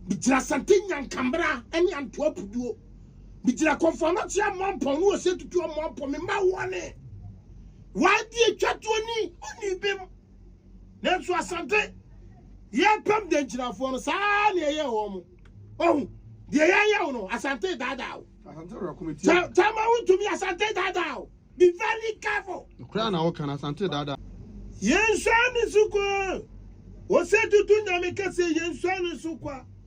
Bijira Asante Nyankambra any Antoa Puduo. Bijira Conformatia Mompon who said to a Mompon me ma one. Why dear Chatoni only bim? That's what Asante. Yeah, pump the engine for us. Ah, yeah, home. Oh, dear, yeah, no, Asante Dada. Tama Wontumi Asante Dada. Be very careful. Krana Okan Asante Dada. Yes, son is so. What's it to do now? Make us say, yes, son is so.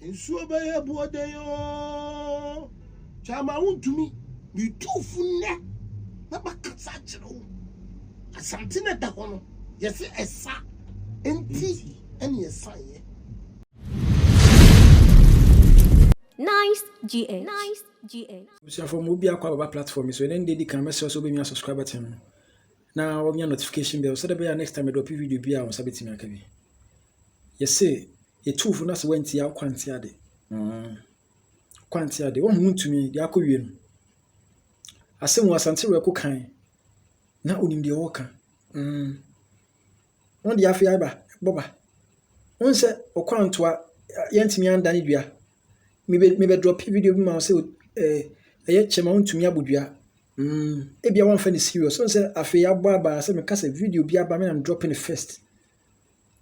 In Suba, Bodayo. Tama Wontumi. Be too full. Papa Cassachero. Asante Dada. Yes, Esa. Enti. Any assign. Nice GA. So from Mobile Aqua platform, so then they can message also be me a subscriber channel. Now we have notification bell so that by next time I drop video be on Sabbath me akabi. Yes say a two for us went here quantity ade. Quantity ade. One Wontumi the akowie no. Asem wa Asante Wreko kan. Na onim de woka. On the afia ba boba. On say okwantoa yentimi anda ne dua. Me be drop video bi ma say eye chema Wontumi abodua. Ebia one fan is serious. So say afi aba say me ka say video bi aba me am dropping it first.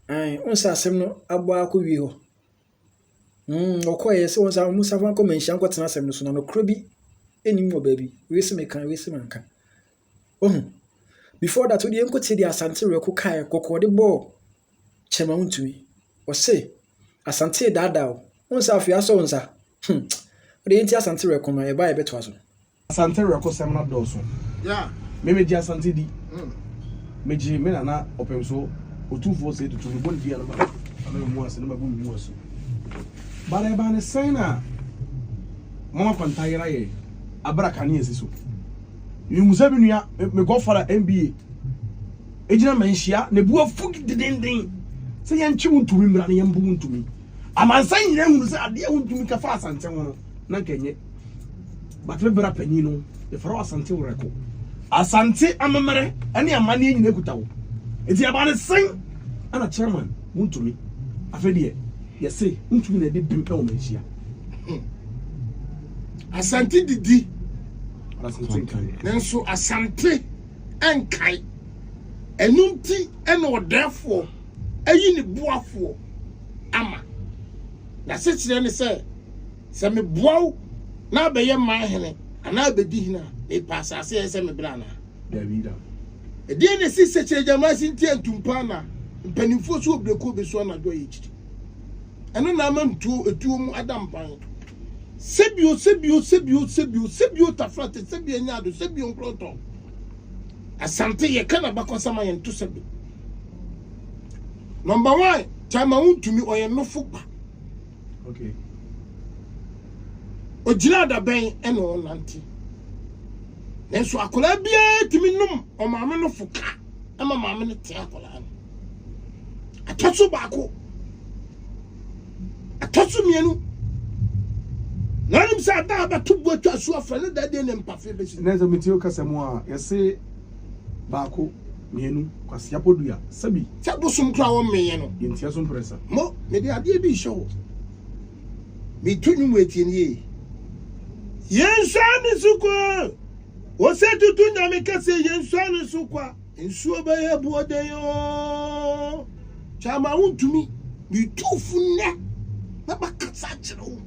On say asem no abo akowie ho. Okoye say on say musa fan ko mention ko tena asem no so na no kro bi enim wo baby. We say me kan we say man kan. Before that, we didn't go to the Asante Wreko kai kokode ball. Chema Wontumi. O say Asante Dada. Once afia so onsa. We didn't Asante Wreko ma e ba e beto aso. Asante Wreko semna doso. Yeah. Me Asante di. Meji me na opemso otufo say to bo dia na ba. Ana mu ase na ba mu aso. Ba ne sen na mama kwantayira ye abraka ne esiso. You musabi nua me go for MBA. Ejina manhia na bu afugi dindindin. Se yanchi Wontumi mra na yambu Wontumi. Amansan nyina hunu se ade Wontumi ka fa Asante ho na nkenye. But we bra pani no, e faro Asante Wreko. Asante amamere ene amane nyina kutawo. Enti abane sen ana chairman Wontumi. Afedie, ye say Wontumi na de bim e o manhia. Asante didi. Nanso Asante enkai enunti ene odefo ayi ne boafo ama na sekire ne se me boaw na beye manhene ana bedi hina e pasa se me bra na Davida e die ne si sekire jama sinti antumpa na mpanimfo so obreko be so na do yichiri eno na amantu etuo mu adampan Sebio tafrate sebio nyado sebio nkroto Asante ye kana bakosama ye nto sebi Number 1 Chama Wontumi oye no fupa okay Ojira da ben ene onanti Nenso akola bia timi num o maame no fuka ama maame no te akola no Atoso baako Atoso mienu Nanim sa da ba tubu atwa so afra ne da de ne mpafe be si. Neza mitio kasemu a yese baako mienu kwase apodua sabi. Tabosum kra wo meye no. Yentia so mpresa. Mo me de ade bi show. Me tunyu wetie ne ye. Yensa ne suko. Wo se tutu na me kase yensa ne sukwa. Ensuo ba ye buoden yo. Chama Wontumi bi tufu ne. Na ba kasa chiro.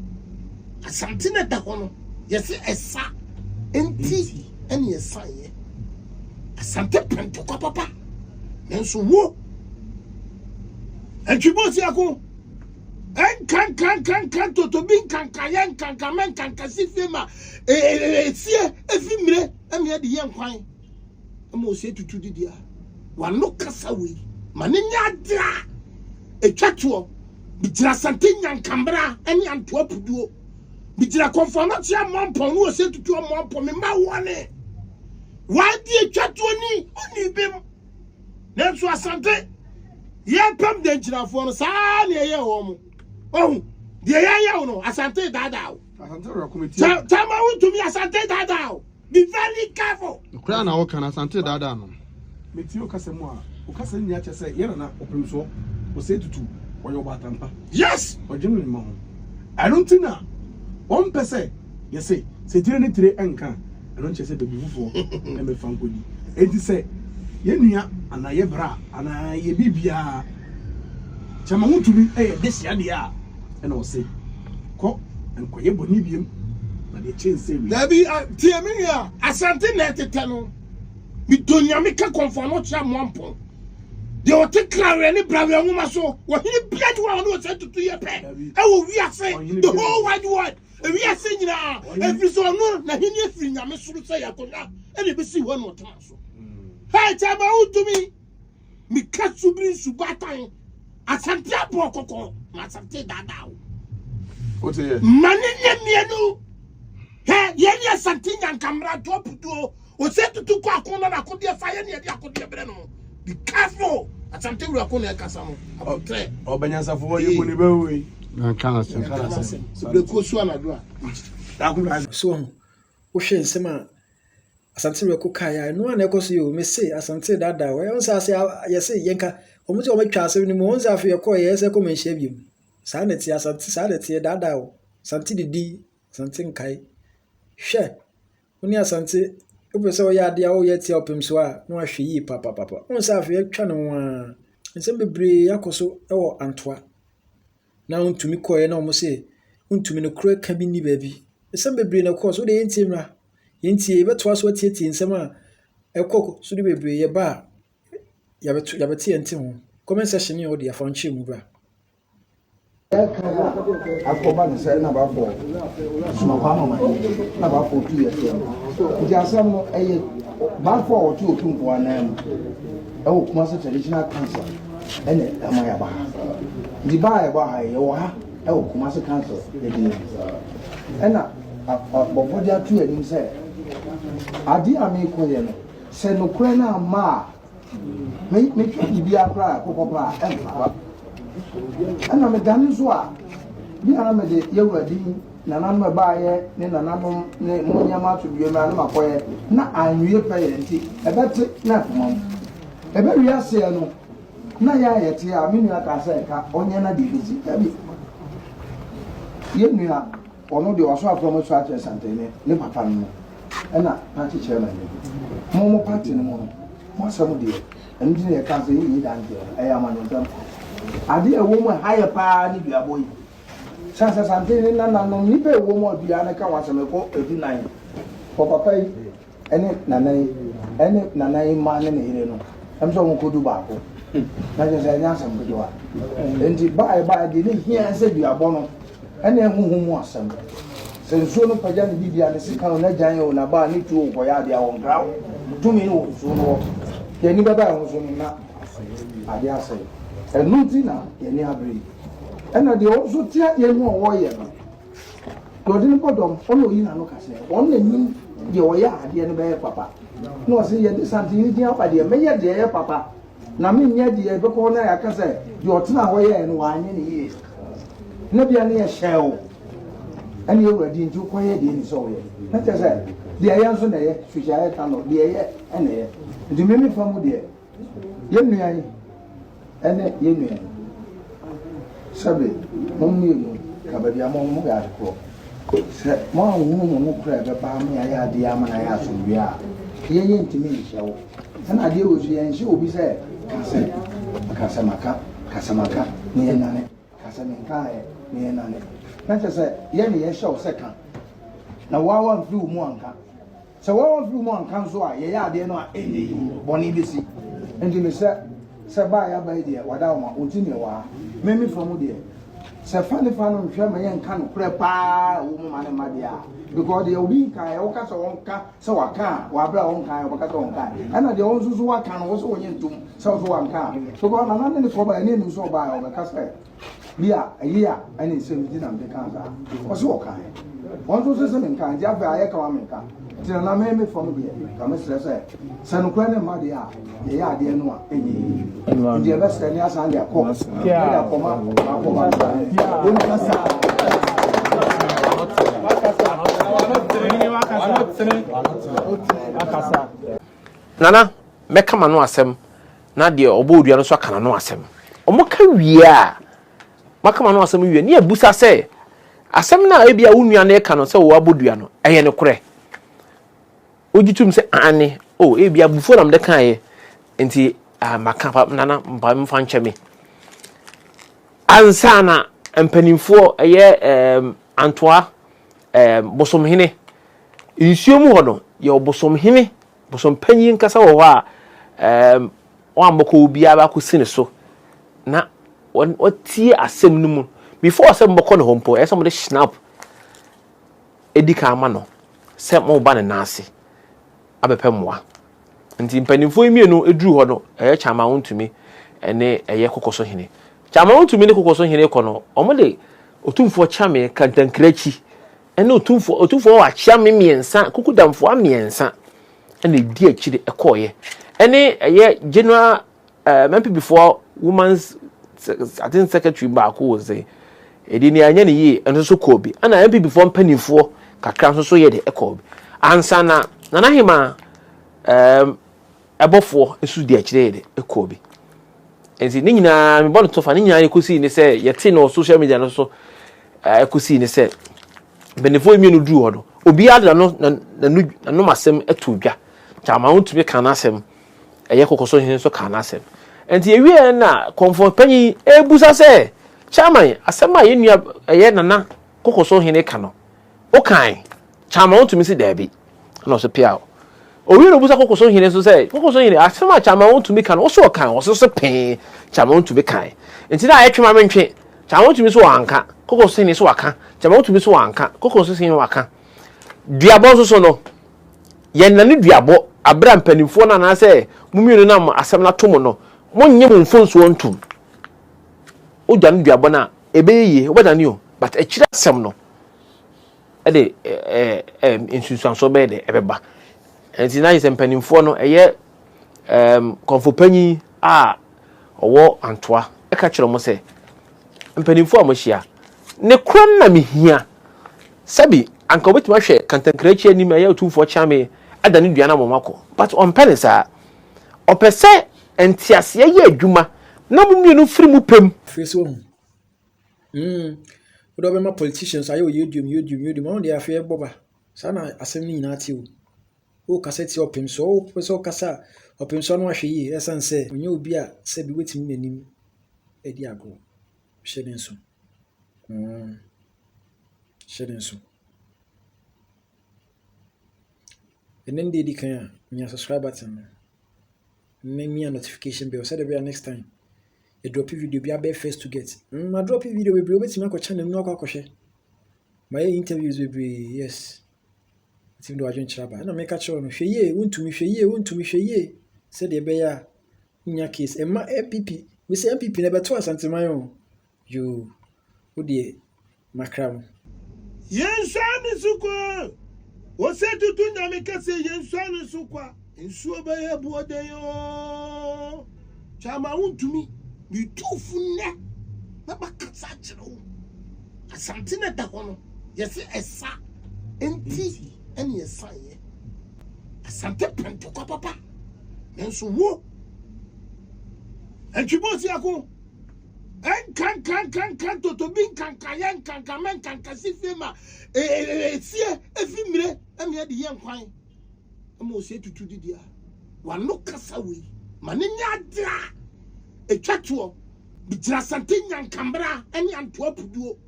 Asante da hono yes esa enti ene esa ye Asante pento kwa papa nenso wo entwibosi ako kan to bin kan kayen kan kamen kan kasifema sie efimire ame de ye nkwan ama o se tutu didia wano kasa we manenya dra etwato bitira Asante Nyankambra ene Antoa Puduo Bijira Conformatia Mompon who said to a Mompon me ma one. Why dear Chatoni only bim? That's what Asante. Yeah, pump the engine for us. Ah, yeah, home. Oh, dear, yeah, no, Asante Dada. Tama Wontumi Asante Dada. Be very careful. Krana Okan Asante Dada no. Metio kasemwa. Ukasa ni acha say yera na opemso. O say tutu. Oyo batampa. Yes. Ojemu ni mo. I don't think na one person you say tire ni tire enka I don't say baby fufu e me fan kodi enti say ye nua ana ye bra ana ye bibia chama Wontumi this ya dia e na o say ko enkoye boni biem na de chense wi Dabi tie me ya asante na tete no mi donya mi ka konfo cha moampo de o te krawe ni brawe nwoma so wo hini bia de wa no se tutu ye pe e wo wi ase the whole wide world e wi ase nyina every so no na hini afiri nyame suru se yakonya e de be si wo no tama so hey chama Wontumi mi ka subrin subatan asante abo kokon na asante dada o te ye manene mienu he ye ni asante nyankamra top do o se tutu kwa akona na akodi fa ye ni e de akodi bre no be careful Asante Wreko na kasa mo abotre obanyansafo wo ye boni bawe Kana se Wreko so anado a so wo hwe nsem a Asante Wreko kaya no na ekoso yo me say asante dada we on sa say yes yenka omo ti o matwa ase ni mo on sa fe ko ye se ko menhia biem sa na ti asante sa na ti dada o asante didi asante nkai hwe oni asante opese o ya de a o ye ti opem so a no ahwe yi papa on sa fe atwa no a nsem bebre yakoso e wo Antoa na Wontumi koye na omo say Wontumi no kura ka bi ni baabi nsem bebre na ko so de yenti mra yenti e beto aso tieti nsem a ekoko so de bebre ye ba ya beti yenti ho comment section ni o de afanchi mu bra akoba ne sɛ na bafo sumakwa mama na bafo tu yɛ nti asɛm no ɛyɛ bafo a wɔtu otumfo anan ɛwɔ kuma sɛ traditional cancer ɛne ɛma yɛ ba nti ba yɛ ba ha yɛ wɔ ha ɛwɔ kuma sɛ cancer yɛdi ɛna bɔbɔ de atu anim sɛ ade a mekɔ yɛ no sɛ nokorɛ no ama a metwa biribiara koraa kokɔkora a ɛmfa ana me dane so a bi ana me de yewuradi nananom baaye ne nananom ne monyama to biwe ma na makoye na anwie pa ye nti ebete na afomam ebe wi ase no na ya yete a me nua ka se ka onye na de bisi abi ye nua ono de waso afom so ate Asantehene ne papa no na party chairman mo party no mo asam de ndi ne ka se yi dante e amanontam ade ewo mu higher pa ni duabo yi sansa Asantehene na no ni pe ewo mu dua na ka wasem ko edunan ko papa yi ene nanai ma ne ne ire no em so mo ko du ba ko na je se nya asem ko wa enti ba de ne hia se duabo no ene huhu mu asem se nso no pagya ne bibia ne sika no na jan yo na ba ni tu ko ya de awon graw tumi no so no ye ni baba ho so na ade ase enuti na ye ni abri ena de o so tia ye mu o ye no to de ko dom ono yi na no kase on na nim ye o ya ade ne be papa no se ye de Asantehene dia pa de me ye de ye papa na me nya de ye be ko na ya kase de o tena ho ye no wa anye ne ye na bia ne ye hyew ene ye wadi nju ko ye de ni so ye na te se de ye nso na ye hwehya ye ka no de ye ene ye de me me famu de ye nua yi ene ye nua sabe mom ye no ka ba bia mom ga ko se mo anwu mo kura be ba me ya de ya mana ya so bia ye ye ntimi hyew ana de wo so ye nse obi se kasamaka ni ye nane kasaminka ni ye nane na che se ye ni ye hyew se kan na wawa mfiri mu anka se wawa mfiri mu anka so a ye ya de no a ene boni bisi enti me se ba ya ba de wada ma ontini wa memi from de se fa no hwe ma ye nka no kure pa wo mu ma ne ma de a because the obi kan ya waka so wonka se waka wa bra wonka ya waka so wonka ana de won susu waka no wo so wonye ntum se wo so wanka so ko na ne ko ba ne nu so ba ya waka se bia ayi a ani se mi dina me kan sa wo so waka won so se me kan ja ba ya ka wa me kan ti na me from de ka me se no kure ne ma de a ye ya de no a enyi ndi e be se ni asan de ko ya ko ma ko ma ya kasa Nana, meka ma no asem na de obodua no so aka no asem. Omo ka wie a maka ma no asem wie ne abusa se asɛm na ebia wo nua na eka no sɛ wo abodua no ɛyɛ ne korɛ ogitum sɛ ane o ebia bufo na mde kan ye enti maka nana mpa mfa nkyeme ansa na mpanimfo ɛyɛ Antoa bosomhene nsuo mu hɔ no yɛ bosomhene bosompanyin kasa wɔ hɔ a wambɔkɔ obia ba ko sine so na wɔtie asɛm no mu before asɛm bɔkɔ ne hompo ɛsɛ mo de snap edika ama no sɛ mo ba ne naase abɛpɛ moa nti mpanimfo imienu eduru hɔ no ɛyɛ chama wontumi ɛne ɛyɛ kokoso hene chama wontumi ne kokoso hene kɔ no ɔmo de otumfo chame kantankrachi ɛne otumfo wa chame miensa kokudamfo amiensa ɛne di akire ɛkɔɔyɛ ɛne ɛyɛ general MP before women's I think secretary back who was say edi ni anya ne yi ɛno so kɔ bi ana MP before mpanimfo kakra so yɛ de ɛkɔ bi ansa na nanahima ɛbɔfo esu di akire de ɛkɔ bi enti ne nyina me bɔ no tofa ne nyina ekosi ne sɛ yɛte no social media no so ekosi ne sɛ benefo emi no duru hɔ no obi ada no no masɛm ɛto dwa chama wontumi kana asɛm ɛyɛ kokoso hin so kana asɛm enti ewie na komfo panyi ebusa sɛ chairman asɛm a yenua ɛyɛ nana kokoso hin ka no o kan chama wontumi si daabi na so pia owi no busa kokoso hin so sɛ kokoso hin asɛm a chama wontumi ka no so kan o so pɛn chama wontumi kan enti na ayɛtwema mentwe chama wontumi so wanka kokoso hin so waka chama wontumi so wanka kokoso hin waka duabɔ so no yɛn nane duabɔ abra mpanimfo na na sɛ mumienu na asɛm na tom no monye mo mfonso ntum o dwan duabɔ na ebeye obadane o but akira asɛm no ɛde insusanso bɛ de ɛbɛba enti na yɛ mpanimfo no ɛyɛ konfo panyi a ɔwɔ Antoa ɛka kyerɛ mo sɛ mpanimfo a mo hia ne kron na mehia sabi anka obetuma hwɛ kantankrachi anim ɛyɛ otumfo kyame adane duana momako but on penisa opese entiase ye adwuma na mumienu firi mu pem face wo odo be ma politicians ayo yedum on dey afia boba sana asem ni nyina ati o kaseti opem so o pese o kasa opem so no ahwe yi esanse onye obi a se bi wetimi nanim edi ago hyedenso hyedenso and then they can subscribe button name me a notification bell so that we next time a drop video be a first to get my drop video will be over to my channel no kwakoshe my interviews will be yes it's do agent chaba na make sure no hweye wontumi hweye said the bear nya case e ma MPP we say MPP never to Asante man you wo de makram yenshani suko wo se tutu nyame kase yenshani sukwa ensuo be ye buode yo chama wontumi bi tufunne na bakasa kire wo asante na da hono yesi esa enti ene esa ye asante pento kwa papa nenso wo entwibosi ako kan toto bin kan kamen kan kasifema esie efimire eme de ye nkwan ema o se tutu didia wano kasa we mane nya dra etwato bijira sante nyankambra ene Antoa puduo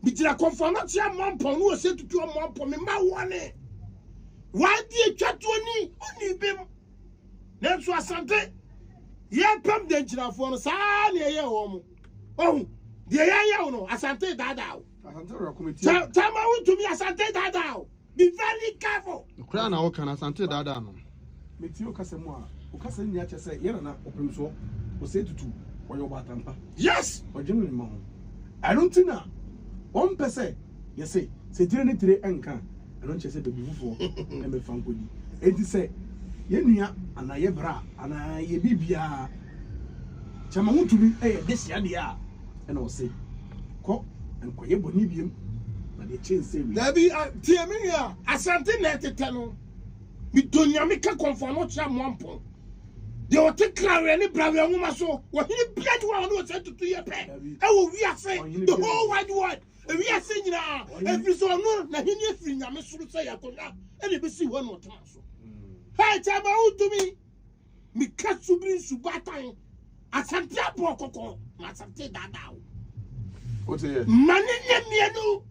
bijira konfona tia mompon no o se tutu mompon me ma wone wadi etwato ni oni bem nenso Asante ye pam de njirafo no saa ne ye wo mo oh de ye no Asante dada Asante Wreko chama Wontumi Asante dada be very careful kura na wo kan Asante dada no meti o kasa mu a o kasa nya che se ye na opemso o se tutu o yo batampa yes o jimi ma ho I don't think na on pese ye se dire ne tire enka I don't che se be bufo e me fankodi enti se ye nua ana ye bra ana ye bibia chama Wontumi desia de a e na o se ko enko ye boni biem na de chense wi dabi tie me ya Asante na tete no mi donyame ka konfono cha mompon de o te krawe ni brawe nwuma so wo hini biad wa no se tutu ye pe e wo wi ase the whole wide world ewi ase nyina every so no na hini afiri nyame suru say yakonya ene be si ho no tena so hey chaba Wontumi mi kasubri subatan asante abokoko na asante dada What is it? manene mienu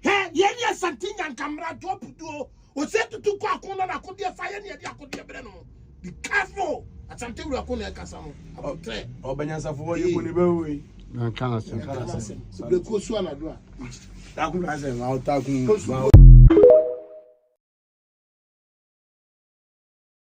hey yeni asante nyankamra drop do o se tutu ko akona na kodie fa ye ne de akodie bre no be careful Asante Wreko na kasa mo abotre Obanyasa fo ye ko ni be we. Na kana se. so be ko su anado a Ta ku na se ma o ta ku.